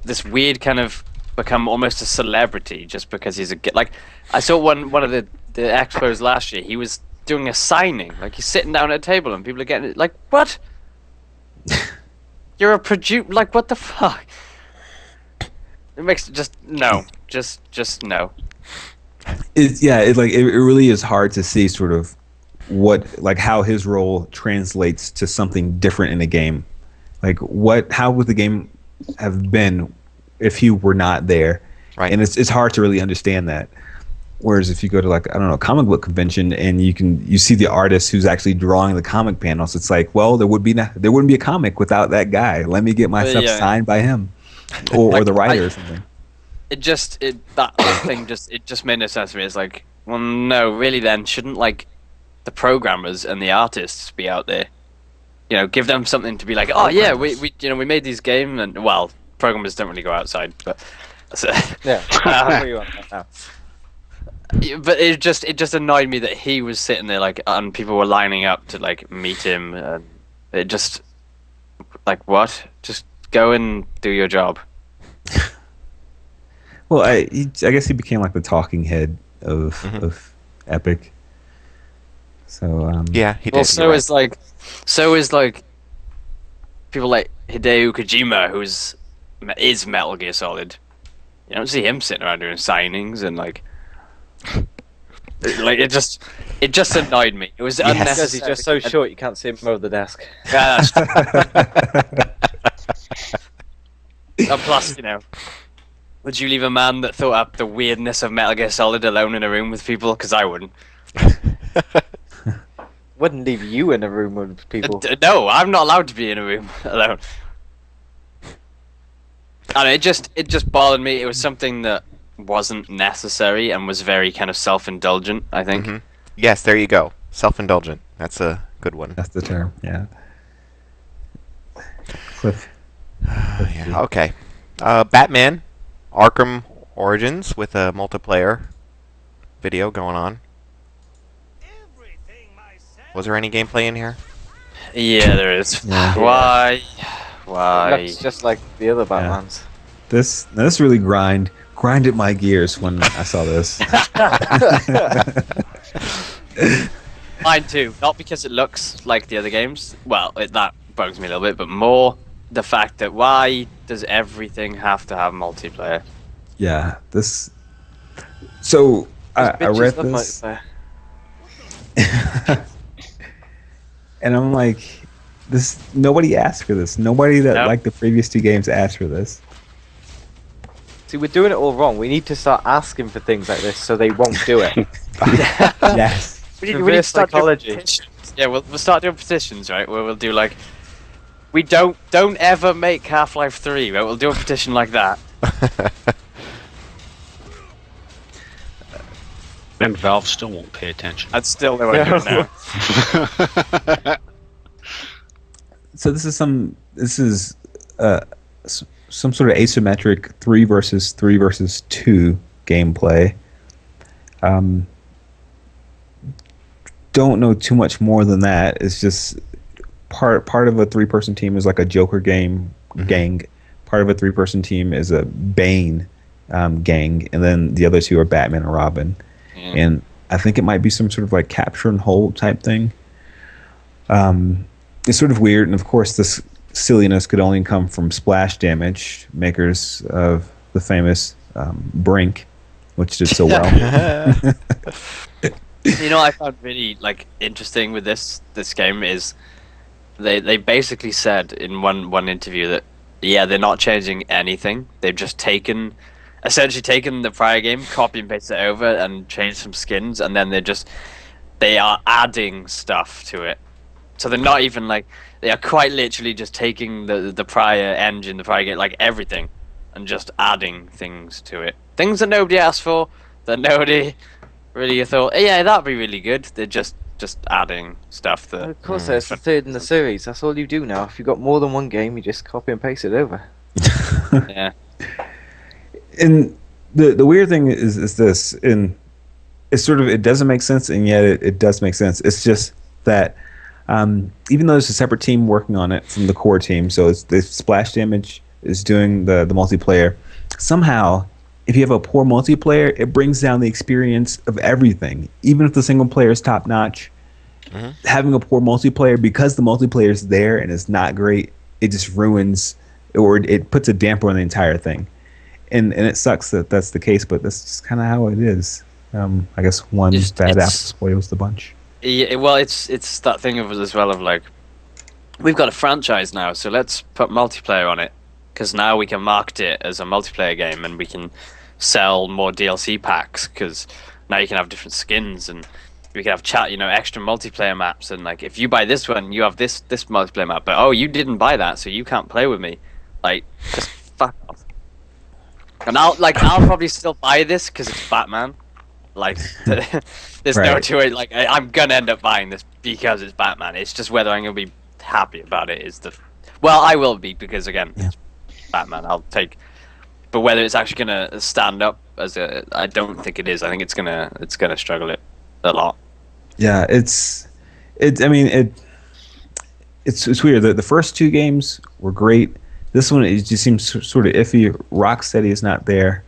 this weird kind of become almost a celebrity just because he's like, I saw one of the expos last year. He was doing a signing, like he's sitting down at a table and people are getting it. Like, what? You're a producer? Like, what the fuck? It makes just no. It really is hard to see sort of how his role translates to something different in a game. Like how would the game have been if he were not there? Right. And it's hard to really understand that. Whereas if you go to a comic book convention and you see the artist who's actually drawing the comic panels, it's like, well, there wouldn't be a comic without that guy. Let me get my stuff signed by him, or the writer or something. It just made no sense to me. It's like, well, no, really. Then shouldn't the programmers and the artists be out there? You know, give them something to be like, oh yeah, we made these games, and well, programmers don't really go outside, but yeah. Where you at now? But it just annoyed me that he was sitting there and people were lining up to meet him, and it just what? Just go and do your job. Well, I guess he became the talking head of Epic. So yeah, he did. Well, so is people like Hideo Kojima, is Metal Gear Solid. You don't see him sitting around doing signings and it just annoyed me. It was unnecessary. Because he's just so short, you can't see him over the desk. Yeah, that's true. And plus, would you leave a man that thought up the weirdness of Metal Gear Solid alone in a room with people? Because I wouldn't. Wouldn't leave you in a room with people. No, I'm not allowed to be in a room alone. And it just bothered me. It was something that wasn't necessary and was very kind of self-indulgent, I think. Mm-hmm. Yes, there you go. Self-indulgent. That's a good one. That's the term, yeah. Cliff. Yeah, okay. Batman, Arkham Origins with a multiplayer video going on. Was there any gameplay in here? Yeah, there is. Yeah. Why? It looks just like the other Batmans. This really grinded my gears when I saw this. Mine too. Not because it looks like the other games. Well, that bugs me a little bit, but more the fact that why does everything have to have multiplayer? Yeah, this. So I read this, and I'm like, this. Nobody asked for this. Nobody that liked the previous two games asked for this. See, we're doing it all wrong. We need to start asking for things like this so they won't do it. Yes. We need to start psychology. Yeah, we'll start doing petitions, right? Where we'll do we don't ever make Half-Life 3, right? We'll do a petition like that. And Valve still won't pay attention. I'd still know what I'm doing now. So this is some sort of asymmetric 3 versus 2 gameplay. Don't know too much more than that. It's just part of a 3-person team is like a Joker gang. Part of a 3-person team is a Bane gang, and then the other 2 are Batman and Robin. And I think it might be some sort of capture and hold type thing. It's sort of weird, and of course this silliness could only come from Splash Damage, makers of the famous Brink, which did so well. You know what I found really interesting with this game is they basically said in one interview that they're not changing anything. They've just essentially taken the prior game, copy and paste it over, and changed some skins, and then they are adding stuff to it. So they're not even like, they are quite literally just taking the prior engine, the prior game, like everything, and just adding things to it. Things that nobody asked for, that nobody really thought, yeah, that'd be really good. They're just adding stuff that... Of course, there's the third in the series. That's all you do now. If you've got more than one game, you just copy and paste it over. Yeah. And the weird thing is this, and it's sort of, it doesn't make sense, and yet it does make sense. It's just that even though there's a separate team working on it from the core team, so it's the Splash Damage is doing the multiplayer, somehow if you have a poor multiplayer, it brings down the experience of everything. Even if the single player is top notch, having a poor multiplayer, because the multiplayer is there and it's not great, it just ruins, or it puts a damper on the entire thing. And it sucks that that's the case, but that's just kind of how it is. I guess one bad apple spoils the bunch. Yeah, well, it's that thing of as well of like, we've got a franchise now, so let's put multiplayer on it, because now we can market it as a multiplayer game, and we can sell more DLC packs, because now you can have different skins, and we can have extra multiplayer maps, and like if you buy this one, you have this multiplayer map, but you didn't buy that, so you can't play with me. Like, just fuck off. And I'll probably still buy this because it's Batman. Like, there's no to it. Like, I'm gonna end up buying this because it's Batman. It's just whether I'm gonna be happy about it is the. Well, I will be, because again, it's Batman. I'll take. But whether it's actually gonna stand up as I don't think it is. I think it's gonna struggle it a lot. Yeah, it's weird. The first two games were great. This one, it just seems sort of iffy. Rocksteady is not there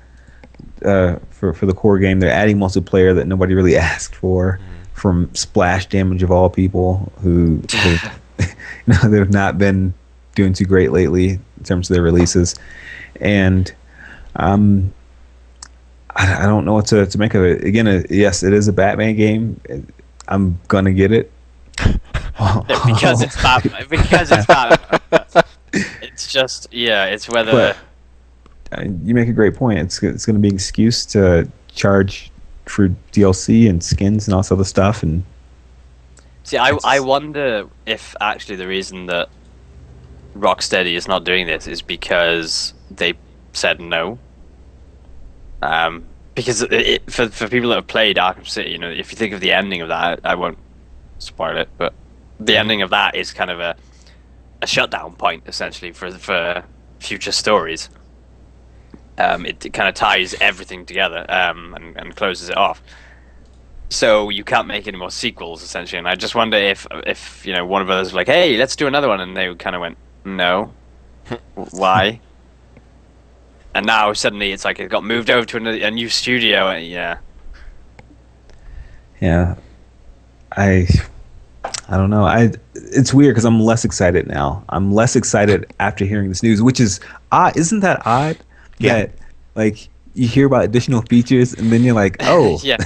for the core game. They're adding multiplayer that nobody really asked for, from Splash Damage of all people, who they've not been doing too great lately in terms of their releases. And I don't know what to make of it. Again, yes, it is a Batman game. I'm gonna get it because it's Batman. Because it's Batman. It's just it's whether. But, you make a great point. It's going to be an excuse to charge for DLC and skins and all this other stuff. And see, I wonder if actually the reason that Rocksteady is not doing this is because they said no. Because for people that have played Arkham City, if you think of the ending of that, I won't spoil it, but the ending of that is kind of a shutdown point essentially for future stories. It kind of ties everything together and closes it off. So you can't make any more sequels essentially. And I just wonder if one of us was like, hey, let's do another one, and they kind of went, no, why? And now suddenly it's like it got moved over to a new studio. Yeah. I don't know. It's weird because I'm less excited now. I'm less excited after hearing this news, which is odd. Isn't that odd? Yeah. That like you hear about additional features and then you're like, oh. Yeah.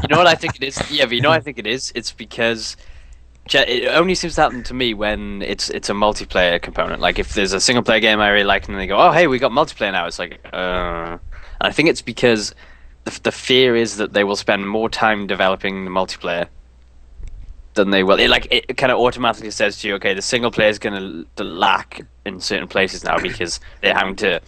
You know what I think it is? Yeah, but you know what I think it is? It's because it only seems to happen to me when it's a multiplayer component. Like if there's a single player game I really like and then they go, oh hey, we got multiplayer now. It's like, and I think it's because the fear is that they will spend more time developing the multiplayer than they will. It kind of automatically says to you, okay, the single player is going to lack in certain places now because they're having to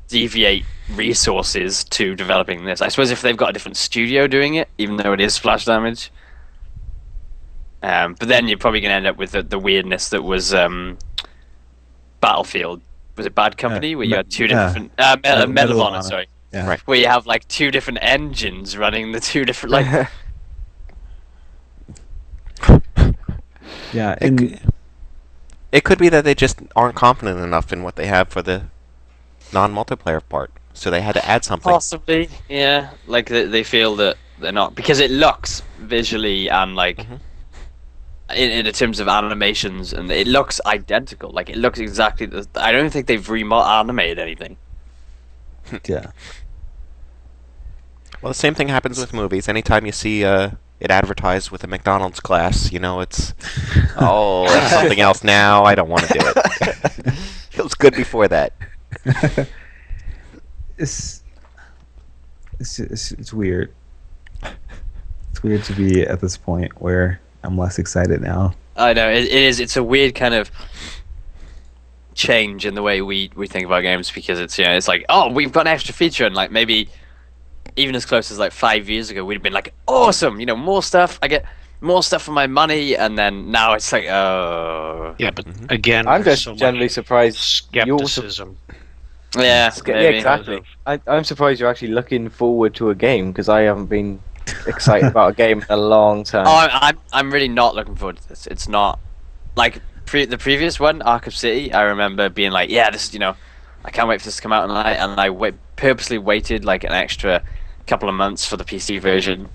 deviate resources to developing this. I suppose if they've got a different studio doing it, even though it is Splash Damage. But then you're probably going to end up with the weirdness that was Battlefield. Was it Bad Company? Where you had two different... Medal of Honor, sorry. Yeah. Right. Where you have like two different engines running the two different... like. Yeah, and It could be that they just aren't confident enough in what they have for the non-multiplayer part, so they had to add something. Possibly, yeah. Like they feel that they're not, because it looks visually and like in terms of animations, and it looks identical. Like it looks exactly. I don't think they've animated anything. yeah. Well, the same thing happens with movies. Anytime you see it advertised with a McDonald's glass. You know, it's it's something else now. I don't want to do it. It was good before that. It's weird. It's weird to be at this point where I'm less excited now. I know it is. It's a weird kind of change in the way we think about games, because it's it's like, oh, we've got an extra feature, and like maybe even as close as like 5 years ago we'd have been like, awesome, more stuff. I get more stuff for my money, and then now it's like, oh. Yeah, but again, I'm just so generally surprised. skepticism. Yeah, maybe. Exactly. I'm surprised you're actually looking forward to a game, because I haven't been excited about a game in a long time. Oh, I'm really not looking forward to this. It's not like the previous one, Arkham City. I remember being like, yeah, this, I can't wait for this to come out, and I purposely waited like an extra couple of months for the PC version.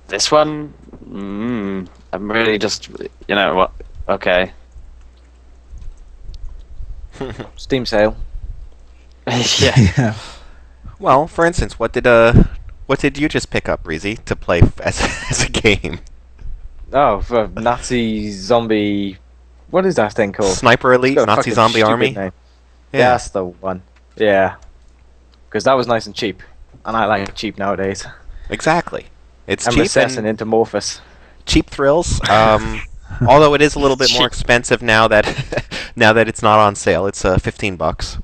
This one, I'm really just, what? Okay. Steam sale. Yeah. Well, for instance, what did you just pick up, Breesy, to play as a game? Oh, for Nazi zombie. What is that thing called? Sniper Elite, It's got a Nazi fucking Zombie stupid Army. name. Yeah. That's the one. Yeah. Because that was nice and cheap, and I like cheap nowadays. Exactly. It's I'm cheap recessing and into Morphus. cheap thrills. Although it is a little bit more expensive now that it's not on sale. It's $15.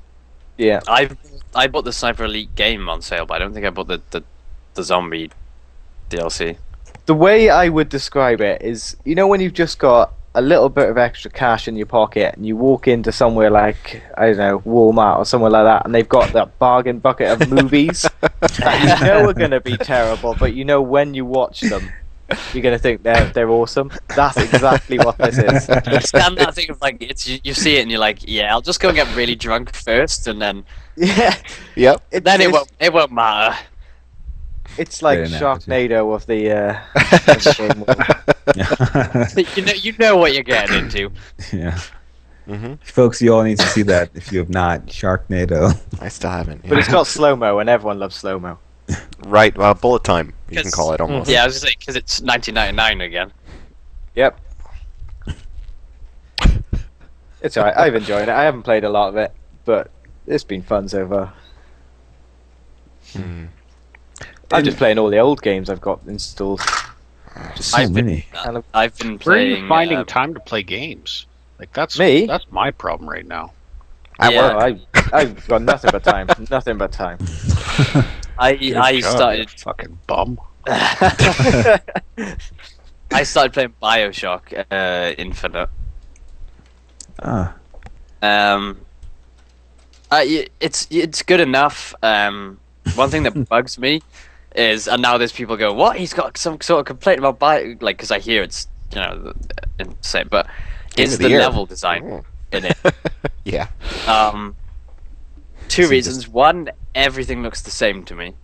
Yeah. I bought the Sniper Elite game on sale, but I don't think I bought the zombie DLC. The way I would describe it is, when you've just got a little bit of extra cash in your pocket and you walk into somewhere like, I don't know, Walmart or somewhere like that, and they've got that bargain bucket of movies that are going to be terrible, but when you watch them, you're going to think they're awesome. That's exactly what this is. It's kind of that thing of like, you see it and you're like, yeah, I'll just go and get really drunk first, and then Yeah. Yep. then it won't matter. It's like Great analogy. Sharknado of the game world. You know what you're getting into. Yeah. Mm-hmm. Folks, you all need to see that if you have not. Sharknado. I still haven't. But it's got slow-mo, and everyone loves slow-mo. Right. Bullet time. You can call it almost. Yeah, I was gonna say, because it's 1999 again. Yep. It's alright, I've enjoyed it. I haven't played a lot of it, but it's been fun so far. I'm just playing all the old games I've got installed. Just so many. I've been Where are playing. you finding time to play games? Like that's Me? That's my problem right now. I've got nothing but time. Nothing but time. I Good job, started. you fucking bum. I started playing BioShock Infinite. It's good enough. One thing that bugs me is, and now there's people go, what? He's got some sort of complaint about like, because I hear it's insane, but it's the level design in it. Yeah. Two reasons. One, everything looks the same to me.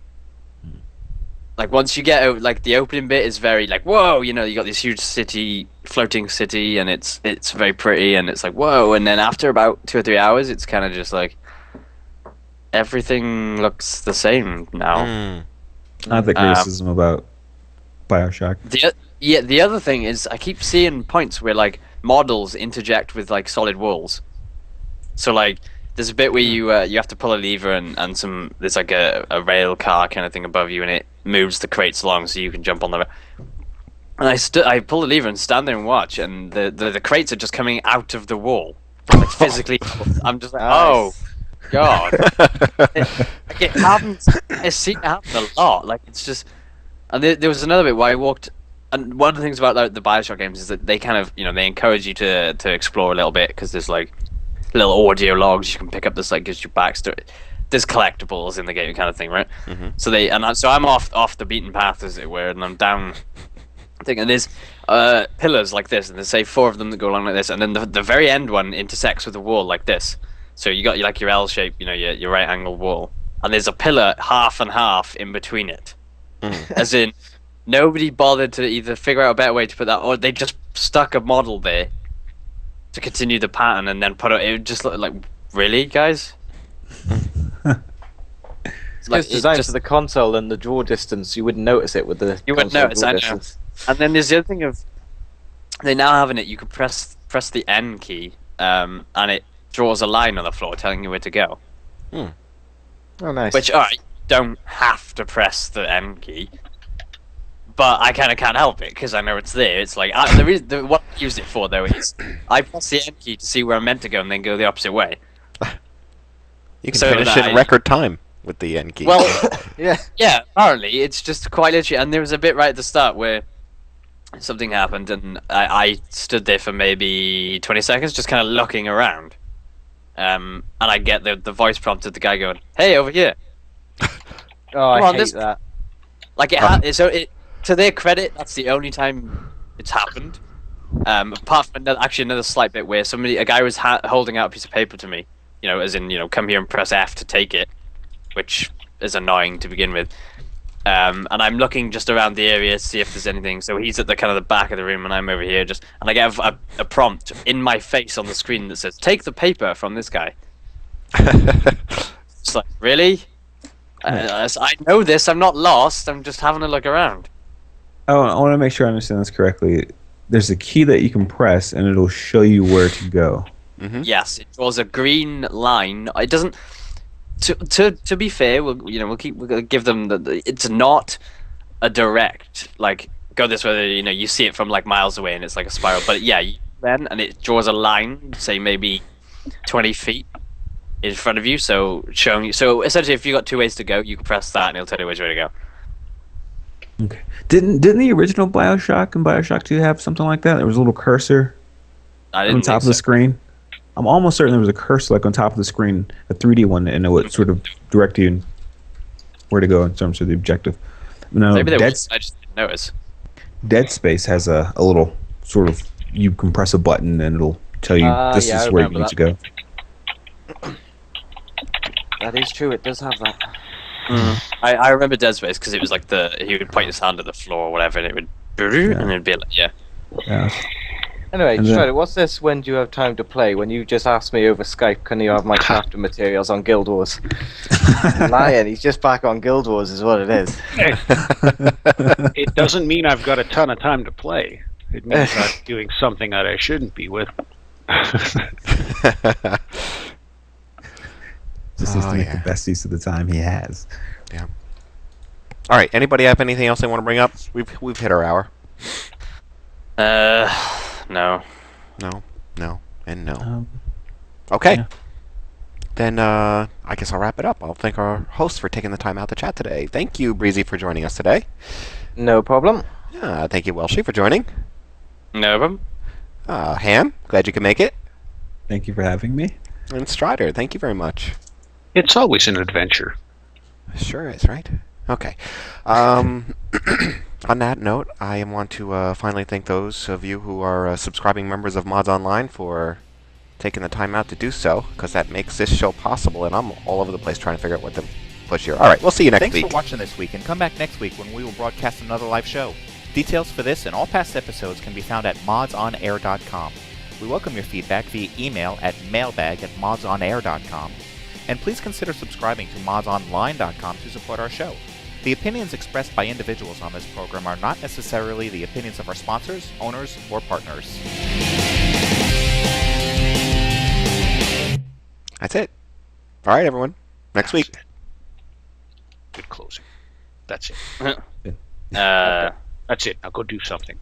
Like once you get out, like the opening bit is very like, whoa, you got this huge city, floating city, and it's very pretty, and it's like, whoa, and then after about 2 or 3 hours, it's kind of just like everything looks the same now. I have the criticism about BioShock. The other thing is I keep seeing points where like models interject with like solid walls. So like there's a bit where you have to pull a lever and there's like a rail car kind of thing above you, and it moves the crates along so you can jump on them. And I pull the lever and stand there and watch, and the crates are just coming out of the wall, like physically. I'm just like, oh god. It happens. It's seen it happen a lot. Like it's just, and there was another bit where I walked. And one of the things about the BioShock games is that they kind of, they encourage you to explore a little bit, because there's like little audio logs you can pick up. This like gives you backstory. There's collectibles in the game, kind of thing, right? Mm-hmm. So I'm off the beaten path, as it were, and I'm down. And there's pillars like this, and there's say 4 of them that go along like this, and then the very end one intersects with a wall like this. So you got your L shape, your right angled wall, and there's a pillar half and half in between it, as in. Nobody bothered to either figure out a better way to put that, or they just stuck a model there to continue the pattern and then put it. It would just look like, really, guys? It's designed for the console and the draw distance. You wouldn't notice it with the You wouldn't console notice, draw I know. distance. And then there's the other thing of they now have in it. You can press the N key, and it draws a line on the floor telling you where to go. Oh, nice. Which, alright, don't have to press the N key, but I kind of can't help it because I know it's there. It's like what I use it for though is I press the N key to see where I'm meant to go and then go the opposite way. You can finish in record time with the N key. Well, yeah. Apparently it's just quite literally. And there was a bit right at the start where something happened, and I stood there for maybe 20 seconds, just kind of looking around. And I get the voice prompt of the guy going, "Hey, over here." Oh, I hate that. Like to their credit, that's the only time it's happened. Apart from another slight bit where a guy was holding out a piece of paper to me, as in, come here and press F to take it, which is annoying to begin with. And I'm looking just around the area to see if there's anything. So he's at the kind of the back of the room, and I'm over here and I get a prompt in my face on the screen that says, "Take the paper from this guy." It's like, really? I know this. I'm not lost. I'm just having a look around. Oh, I want to make sure I understand this correctly. There's a key that you can press, and it'll show you where to go. Mm-hmm. Yes, it draws a green line. It doesn't. To be fair, we'll give them it's not a direct go this way. You see it from miles away, and it's like a spiral. But yeah, and it draws a line, say maybe 20 feet in front of you, so showing you. So essentially, if you got two ways to go, you can press that, and it'll tell you which way to go. Okay. Didn't the original BioShock and BioShock 2 have something like that? There was a little cursor on top of the screen. I'm almost certain there was a cursor on top of the screen, a 3D one, and it would sort of direct you where to go in terms of the objective. No, Maybe there was. I just didn't notice. Dead Space has a little sort of, you can press a button and it'll tell you this is where you need to go. That is true. It does have that. I remember Dead Space because it was he would point his hand at the floor or whatever, and it would and it'd be like, yeah. Anyway, Stryder, what's this? When do you have time to play? When you just asked me over Skype, can you have my crafting materials on Guild Wars? Lying, he's just back on Guild Wars, is what it is. It doesn't mean I've got a ton of time to play. It means I'm doing something that I shouldn't be with. Just needs to make the best use of the time he has. Yeah. All right. Anybody have anything else they want to bring up? We've hit our hour. No. No, and no. Okay. Yeah. Then I guess I'll wrap it up. I'll thank our hosts for taking the time out to chat today. Thank you, Breesy, for joining us today. No problem. Thank you, Welshy, for joining. No problem. Ham, glad you could make it. Thank you for having me. And Stryder, thank you very much. It's always an adventure. Sure is, right? Okay. On that note, I want to finally thank those of you who are subscribing members of Mods Online for taking the time out to do so, because that makes this show possible, and I'm all over the place trying to figure out what to push here. All right, we'll see you next week. Thanks for watching this week, and come back next week when we will broadcast another live show. Details for this and all past episodes can be found at MODSonair.com. We welcome your feedback via email at mailbag@modsonair.com. And please consider subscribing to modsonline.com to support our show. The opinions expressed by individuals on this program are not necessarily the opinions of our sponsors, owners, or partners. That's it. All right, everyone. Next week. Good closing. That's it. Uh, That's it. Now go do something.